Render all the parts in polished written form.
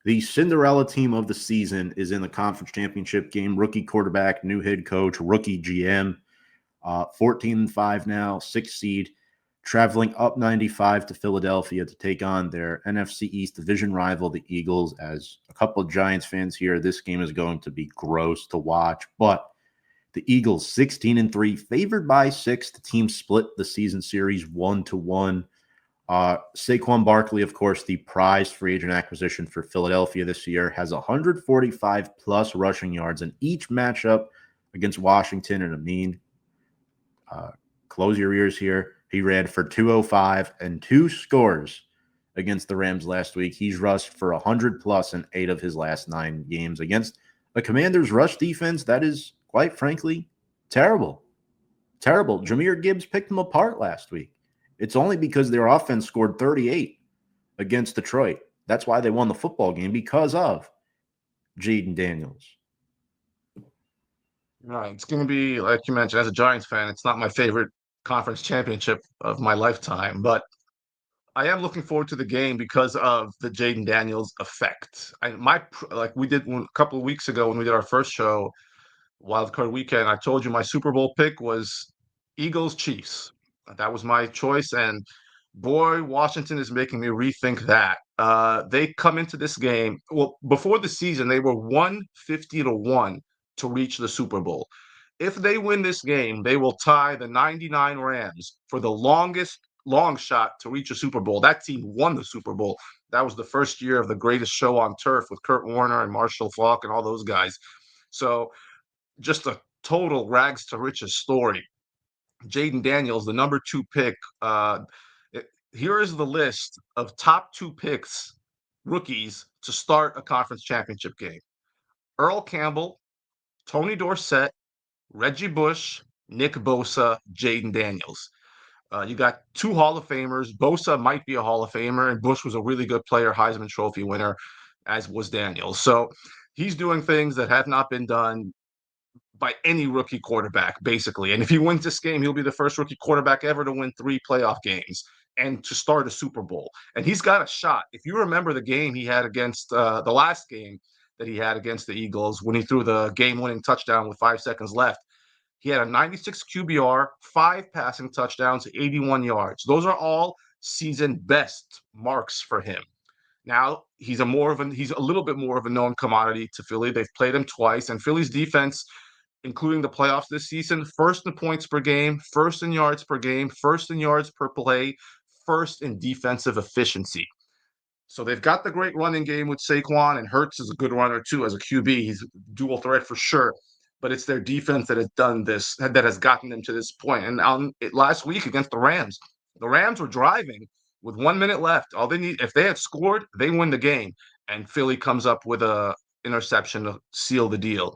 The Cinderella team of the season is in the conference championship game. Rookie quarterback, new head coach, rookie GM. 14-5 now, 6th seed, traveling up 95 to Philadelphia to take on their NFC East division rival, the Eagles. As a couple of Giants fans here, this game is going to be gross to watch, but the Eagles 16-3, favored by 6. The team split the season series 1-1. Saquon Barkley, of course, the prized free agent acquisition for Philadelphia this year, has 145 plus rushing yards in each matchup against Washington and Amine. Close your ears here. He ran for 205 and 2 scores against the Rams last week. He's rushed for 100 plus in 8 of his last 9 games against the Commanders' rush defense. That is, quite frankly, terrible. Terrible. Jahmyr Gibbs picked them apart last week. It's only because their offense scored 38 against Detroit. That's why they won the football game, because of Jayden Daniels. Right. It's going to be, like you mentioned, as a Giants fan, it's not my favorite conference championship of my lifetime, but I am looking forward to the game because of the Jayden Daniels effect. Like we did a couple of weeks ago when we did our first show, Wild Card Weekend, I told you my Super Bowl pick was Eagles Chiefs. That was my choice, and boy, Washington is making me rethink that. They come into this game, well, before the season, they were 150-1 to reach the Super Bowl. If they win this game, they will tie the 99 Rams for the longest long shot to reach a Super Bowl. That team won the Super Bowl. That was the first year of the greatest show on turf with Kurt Warner and Marshall Faulk and all those guys. So just a total rags to riches story. Jayden Daniels, the number 2 pick. Here is the list of top 2 picks, rookies, to start a conference championship game: Earl Campbell, Tony Dorsett, Reggie Bush, Nick Bosa, Jayden Daniels. You got 2 Hall of Famers. Bosa might be a Hall of Famer, and Bush was a really good player, Heisman Trophy winner, as was Daniels. So he's doing things that have not been done by any rookie quarterback, basically. And if he wins this game, he'll be the first rookie quarterback ever to win 3 playoff games and to start a Super Bowl. And he's got a shot. If you remember the game he had against the last game that he had against the Eagles, when he threw the game-winning touchdown with 5 seconds left, he had a 96 QBR, 5 passing touchdowns, 81 yards. Those are all season best marks for him. Now he's a little bit more of a known commodity to Philly. They've played him twice, and Philly's defense, including the playoffs this season, first in points per game, first in yards per game, first in yards per play, first in defensive efficiency. So they've got the great running game with Saquon, and Hurts is a good runner too as a QB. He's dual threat for sure. But it's their defense that has done this, that has gotten them to this point. And last week against the Rams were driving with 1 minute left. All they need, if they had scored, they win the game. And Philly comes up with a interception to seal the deal.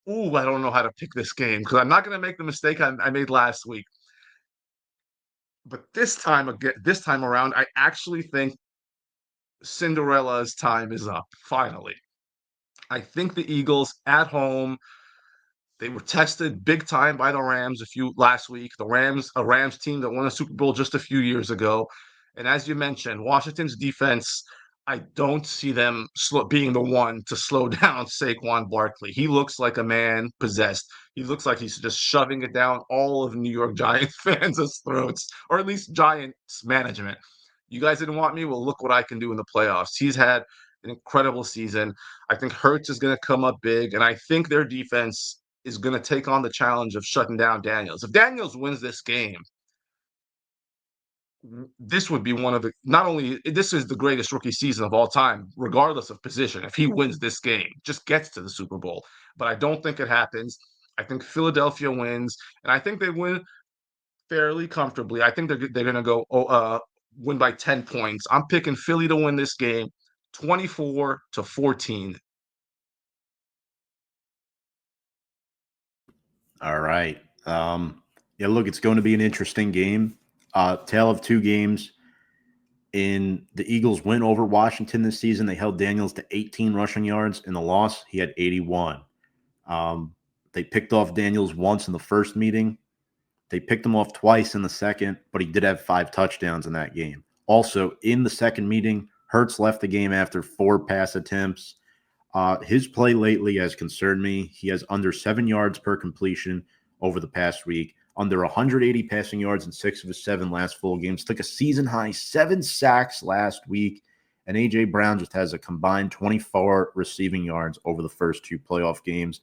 Ooh, I don't know how to pick this game because I'm not going to make the mistake I made last week. But this time around, I actually think Cinderella's time is up. Finally, I think the Eagles at home. They were tested big time by the Rams last week. A Rams team that won a Super Bowl just a few years ago. And as you mentioned, Washington's defense, I don't see them being the one to slow down Saquon Barkley. He looks like a man possessed. He looks like he's just shoving it down all of New York Giants fans' throats, or at least Giants management. You guys didn't want me? Well, look what I can do in the playoffs. He's had an incredible season. I think Hurts is going to come up big, and I think their defense is going to take on the challenge of shutting down Daniels. If Daniels wins this game, this would be this is the greatest rookie season of all time, regardless of position. If he wins this game, just gets to the Super Bowl. But I don't think it happens. I think Philadelphia wins, and I think they win fairly comfortably. I think they're going to go win by 10 points. I'm picking Philly to win this game 24-14. All right. Yeah, look, it's going to be an interesting game. Tale of 2 games. In the Eagles' win over Washington this season, they held Daniels to 18 rushing yards. In the loss, he had 81. They picked off Daniels once in the first meeting. They picked him off twice in the second, but he did have 5 touchdowns in that game. Also, in the second meeting, Hurts left the game after 4 pass attempts. His play lately has concerned me. He has under 7 yards per completion over the past week, under 180 passing yards in 6 of his 7 last full games, took a season high 7 sacks last week, and A.J. Brown just has a combined 24 receiving yards over the first 2 playoff games.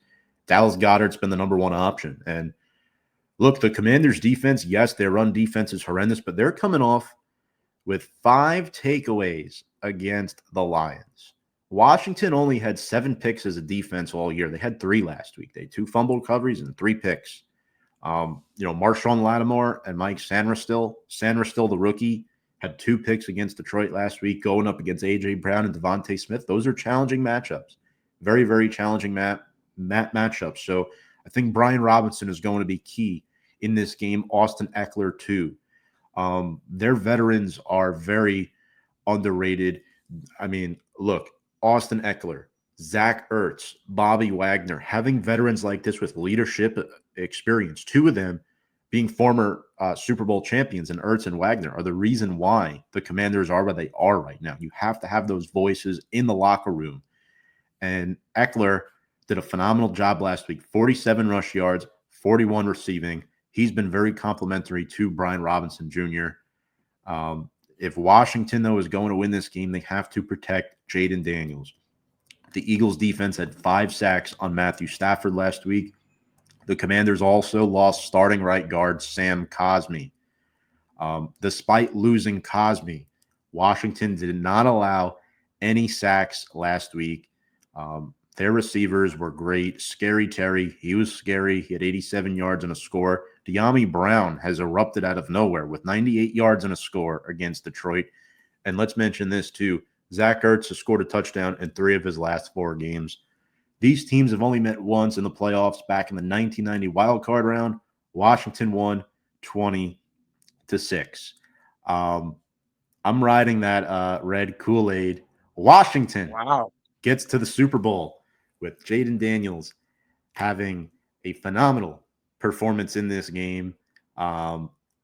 Dallas Goedert's been the number 1 option. And look, the Commanders' defense, yes, their run defense is horrendous, but they're coming off with 5 takeaways against the Lions. Washington only had 7 picks as a defense all year. They had 3 last week. They had 2 fumble recoveries and 3 picks. Marshawn Lattimore and Mike Sanderstill, the rookie, had 2 picks against Detroit last week, going up against A.J. Brown and Devontae Smith. Those are challenging matchups. Very, very challenging matchups. So I think Brian Robinson is going to be key in this game. Austin Eckler, too. Their veterans are very underrated. I mean, look, Austin Eckler, Zach Ertz, Bobby Wagner, having veterans like this with leadership experience, 2 of them being former Super Bowl champions, and Ertz and Wagner are the reason why the Commanders are where they are right now. You have to have those voices in the locker room. And Eckler did a phenomenal job last week, 47 rush yards, 41 receiving. He's been very complimentary to Brian Robinson Jr. If Washington, though, is going to win this game, they have to protect Jayden Daniels. The Eagles' defense had 5 sacks on Matthew Stafford last week. The Commanders also lost starting right guard Sam Cosmi. Despite losing Cosmi, Washington did not allow any sacks last week. Their receivers were great. Scary Terry, he was scary. He had 87 yards and a score. De'Ami Brown has erupted out of nowhere with 98 yards and a score against Detroit. And let's mention this too. Zach Ertz has scored a touchdown in 3 of his last 4 games. These teams have only met once in the playoffs back in the 1990 wild card round. Washington won 20-6. I'm riding that red Kool-Aid. Washington gets to the Super Bowl with Jayden Daniels having a phenomenal performance in this game.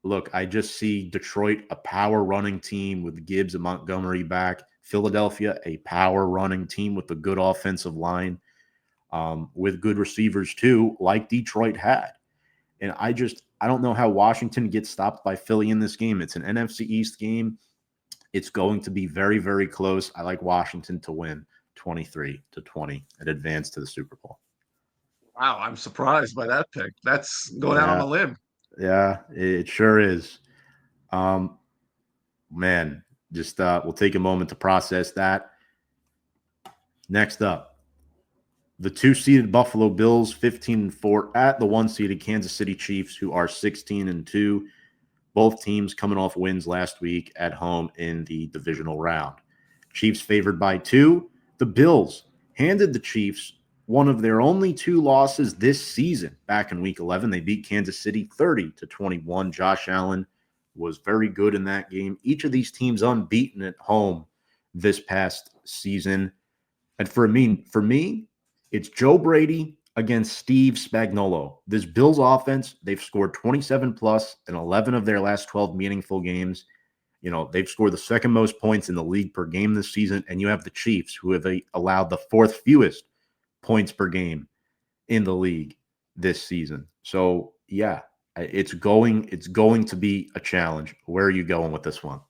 Look, I just see Detroit, a power running team with Gibbs and Montgomery back. Philadelphia, a power running team with a good offensive line, with good receivers too, like Detroit had. And I don't know how Washington gets stopped by Philly in this game. It's an NFC East game. It's going to be very, very close. I like Washington to win 23-20 and advance to the Super Bowl. Wow, I'm surprised by that pick. That's going out on a limb. Yeah, it sure is. Man, just we'll take a moment to process that. Next up, the 2-seeded Buffalo Bills, 15-4 at the 1-seeded Kansas City Chiefs, who are 16-2. Both teams coming off wins last week at home in the divisional round. Chiefs favored by 2. The Bills handed the Chiefs one of their only 2 losses this season. Back in Week 11, they beat Kansas City 30-21. Josh Allen was very good in that game. Each of these teams unbeaten at home this past season. And for me, it's Joe Brady against Steve Spagnuolo. This Bills offense, they've scored 27+ in 11 of their last 12 meaningful games. You know, they've scored the 2nd most points in the league per game this season. And you have the Chiefs, who have allowed the 4th fewest points per game in the league this season. So, yeah, it's going to be a challenge. Where are you going with this one?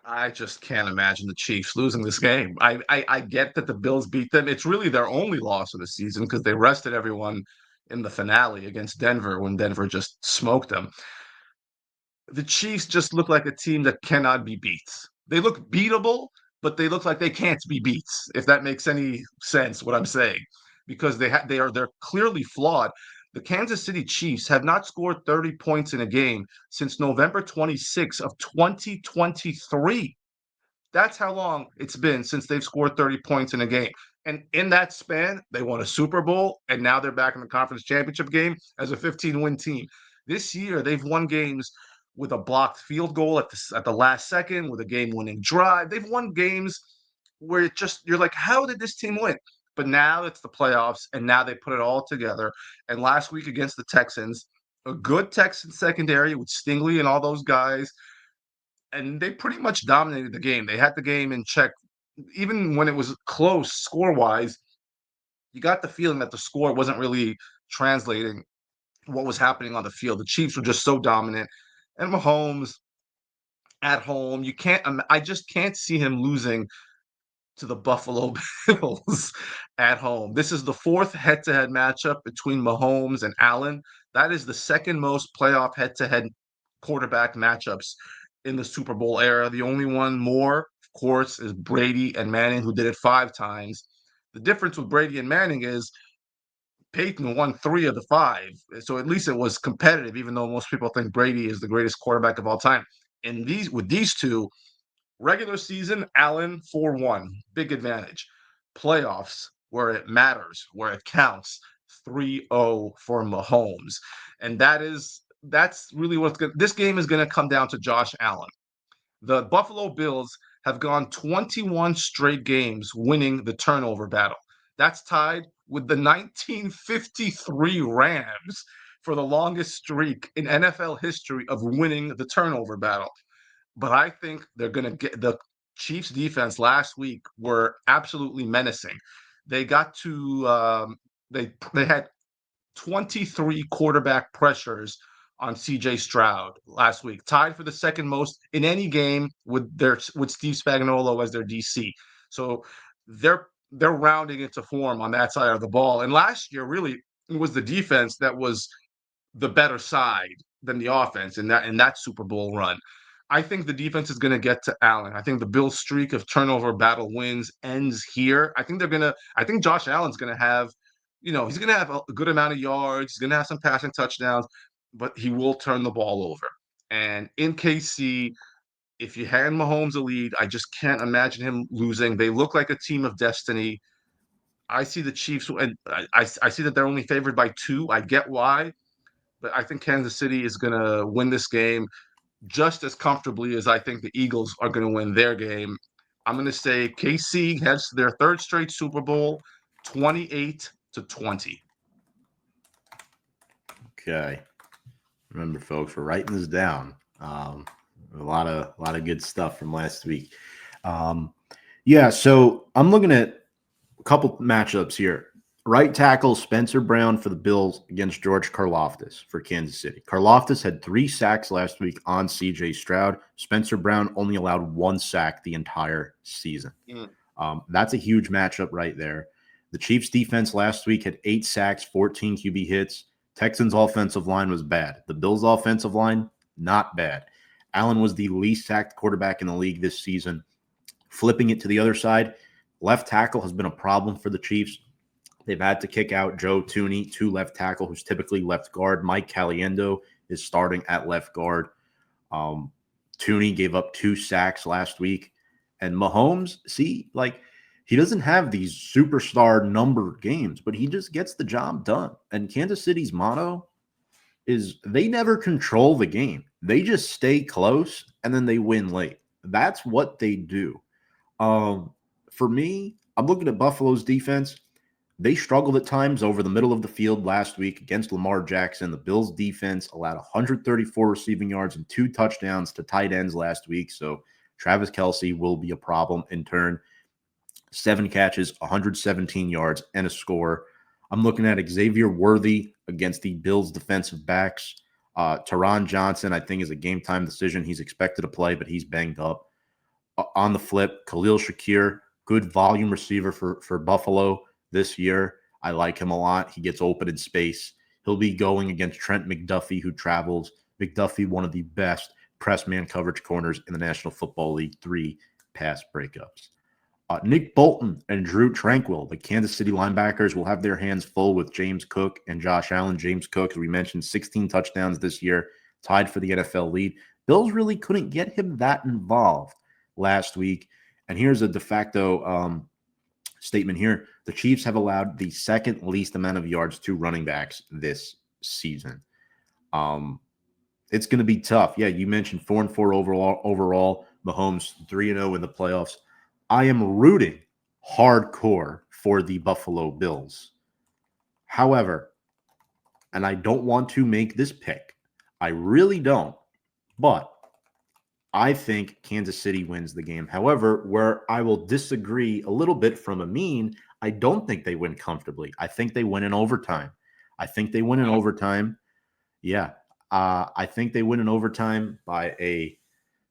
I just can't imagine the Chiefs losing this game. I get that the Bills beat them. It's really their only loss of the season because they rested everyone in the finale against Denver when Denver just smoked them. The Chiefs just look like a team that cannot be beat. They look beatable, but they look like they can't be beat, if that makes any sense what I'm saying, because they're clearly flawed. The Kansas City Chiefs have not scored 30 points in a game since November 26th of 2023. That's how long it's been since they've scored 30 points in a game. And in that span, they won a Super Bowl, and now they're back in the conference championship game as a 15-win team. This year, they've won games with a blocked field goal at the last second, with a game-winning drive. They've won games where you're like, how did this team win? But now it's the playoffs, and now they put it all together. And last week against the Texans, a good Texan secondary with Stingley and all those guys, and they pretty much dominated the game. They had the game in check, even when it was close score-wise. You got the feeling that the score wasn't really translating what was happening on the field. The Chiefs were just so dominant, and Mahomes at home, you can't. I just can't see him losing to the Buffalo Bills at home. This is the fourth head-to-head matchup between Mahomes and Allen. That is the second most playoff head-to-head quarterback matchups in the Super Bowl era. The only one more, of course, is Brady and Manning, who did it 5 times. The difference with Brady and Manning is Peyton won 3 of the 5. So at least it was competitive, even though most people think Brady is the greatest quarterback of all time. And these two, regular season, Allen 4-1, big advantage. Playoffs, where it matters, where it counts, 3-0 for Mahomes. And that's really what's good. This game is going to come down to Josh Allen. The Buffalo Bills have gone 21 straight games winning the turnover battle. That's tied with the 1953 Rams for the longest streak in NFL history of winning the turnover battle. But I think they're going to get the Chiefs defense last week were absolutely menacing. They got to they had 23 quarterback pressures on CJ Stroud last week, tied for the second most in any game with Steve Spagnuolo as their DC. So they're rounding into form on that side of the ball. And last year, really, it was the defense that was the better side than the offense in that Super Bowl run. I think the defense is going to get to Allen. I think the Bills' streak of turnover battle wins ends here. I think Josh Allen's going to have, he's going to have a good amount of yards. He's going to have some passing touchdowns, but he will turn the ball over. And in KC, if you hand Mahomes a lead, I just can't imagine him losing. They look like a team of destiny. I see the Chiefs, and I see that they're only favored by 2. I get why, but I think Kansas City is going to win this game just as comfortably as I think the Eagles are going to win their game. I'm going to say KC heads to their third straight Super Bowl, 28-20. Okay. Remember, folks, we're writing this down. A lot of good stuff from last week. Yeah, so I'm looking at a couple matchups here. Right tackle Spencer Brown for the Bills against George Karlaftis for Kansas City. Karlaftis had 3 sacks last week on CJ Stroud. Spencer Brown only allowed 1 sack the entire season. That's a huge matchup right there. The Chiefs defense last week had 8 sacks, 14 QB hits. Texans offensive line was bad. The Bills offensive line, not bad. Allen was the least sacked quarterback in the league this season. Flipping it to the other side, left tackle has been a problem for the Chiefs. They've had to kick out Joe Thuney to left tackle, who's typically left guard. Mike Caliendo is starting at left guard. Thuney gave up 2 sacks last week. And Mahomes, he doesn't have these superstar number games, but he just gets the job done. And Kansas City's motto is they never control the game. They just stay close, and then they win late. That's what they do. For me, I'm looking at Buffalo's defense. They struggled at times over the middle of the field last week against Lamar Jackson. The Bills' defense allowed 134 receiving yards and 2 touchdowns to tight ends last week, so Travis Kelce will be a problem in turn. 7 catches, 117 yards, and a score. I'm looking at Xavier Worthy against the Bills' defensive backs. Taron Johnson, I think, is a game-time decision. He's expected to play, but he's banged up. On the flip, Khalil Shakir, good volume receiver for Buffalo this year. I like him a lot. He gets open in space. He'll be going against Trent McDuffie, who travels. McDuffie, one of the best press man coverage corners in the National Football League, 3 pass breakups. Nick Bolton and Drew Tranquill, the Kansas City linebackers, will have their hands full with James Cook and Josh Allen. James Cook, as we mentioned, 16 touchdowns this year, tied for the NFL lead. Bills really couldn't get him that involved last week. And here's a de facto statement here. The Chiefs have allowed the second least amount of yards to running backs this season. It's going to be tough. Yeah, you mentioned 4-4 overall. Mahomes 3-0 in the playoffs. I am rooting hardcore for the Buffalo Bills. However, and I don't want to make this pick. I really don't. But I think Kansas City wins the game. However, where I will disagree a little bit from Amine, I don't think they win comfortably. I think they win in overtime. I think they win in overtime. Yeah. I think they win in overtime by a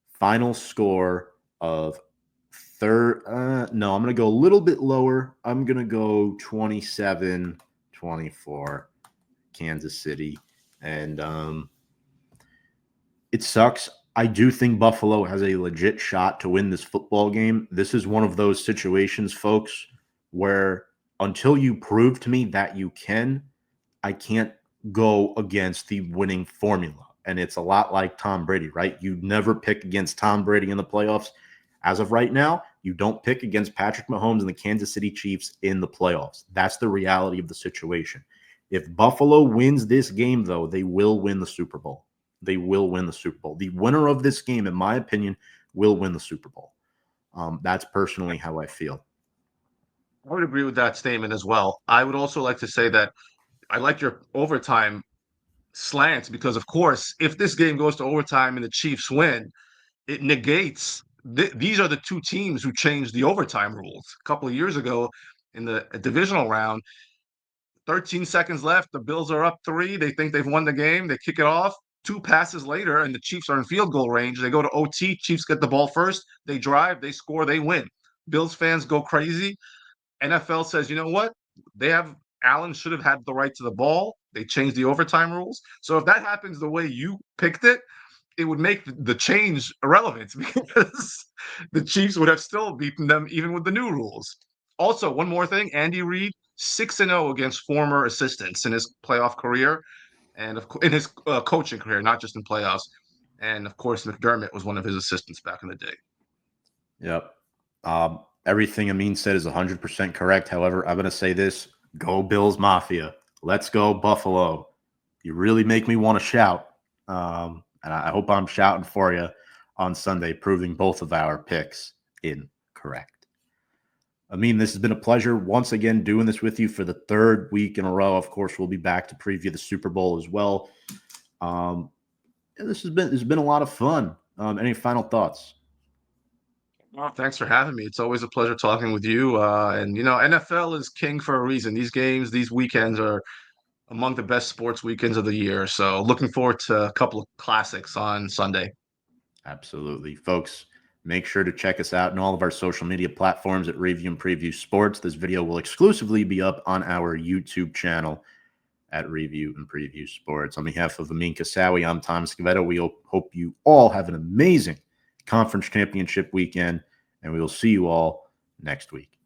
final score of no, I'm going to go a little bit lower. I'm going to go 27-24 Kansas City. And it sucks. I do think Buffalo has a legit shot to win this football game. This is one of those situations, folks, where until you prove to me that you can, I can't go against the winning formula. And it's a lot like Tom Brady, right? You never pick against Tom Brady in the playoffs. As of right now, you don't pick against Patrick Mahomes and the Kansas City Chiefs in the playoffs. That's the reality of the situation. If Buffalo wins this game, though, they will win the Super Bowl. They will win the Super Bowl. The winner of this game, in my opinion, will win the Super Bowl. That's personally how I feel. I would agree with that statement as well. I would also like to say that I like your overtime slants because, of course, if this game goes to overtime and the Chiefs win, it negates these are the two teams who changed the overtime rules a couple of years ago in the divisional round. 13 seconds left. The Bills are up 3. They think they've won the game. They kick it off. 2 passes later, and the Chiefs are in field goal range. They go to OT. Chiefs get the ball first. They drive. They score. They win. Bills fans go crazy. NFL says, you know what? Allen should have had the right to the ball. They changed the overtime rules. So if that happens the way you picked it, it would make the change irrelevant because the Chiefs would have still beaten them even with the new rules. Also, one more thing, Andy Reid 6-0 against former assistants in his playoff career and in his coaching career, not just in playoffs. And of course, McDermott was one of his assistants back in the day. Yep. Everything Amine said is 100% correct. However, I'm going to say this: go Bills Mafia. Let's go Buffalo. You really make me want to shout. And I hope I'm shouting for you on Sunday, proving both of our picks incorrect. Amine, this has been a pleasure once again doing this with you for the 3rd week in a row. Of course, we'll be back to preview the Super Bowl as well. This has been a lot of fun. Any final thoughts? Well, thanks for having me. It's always a pleasure talking with you. And NFL is king for a reason. These games, these weekends are among the best sports weekends of the year. So looking forward to a couple of classics on Sunday. Absolutely. Folks, make sure to check us out on all of our social media platforms at Review and Preview Sports. This video will exclusively be up on our YouTube channel at Review and Preview Sports. On behalf of Amine Kasawi, I'm Tom Scavetto. We hope you all have an amazing conference championship weekend, and we will see you all next week.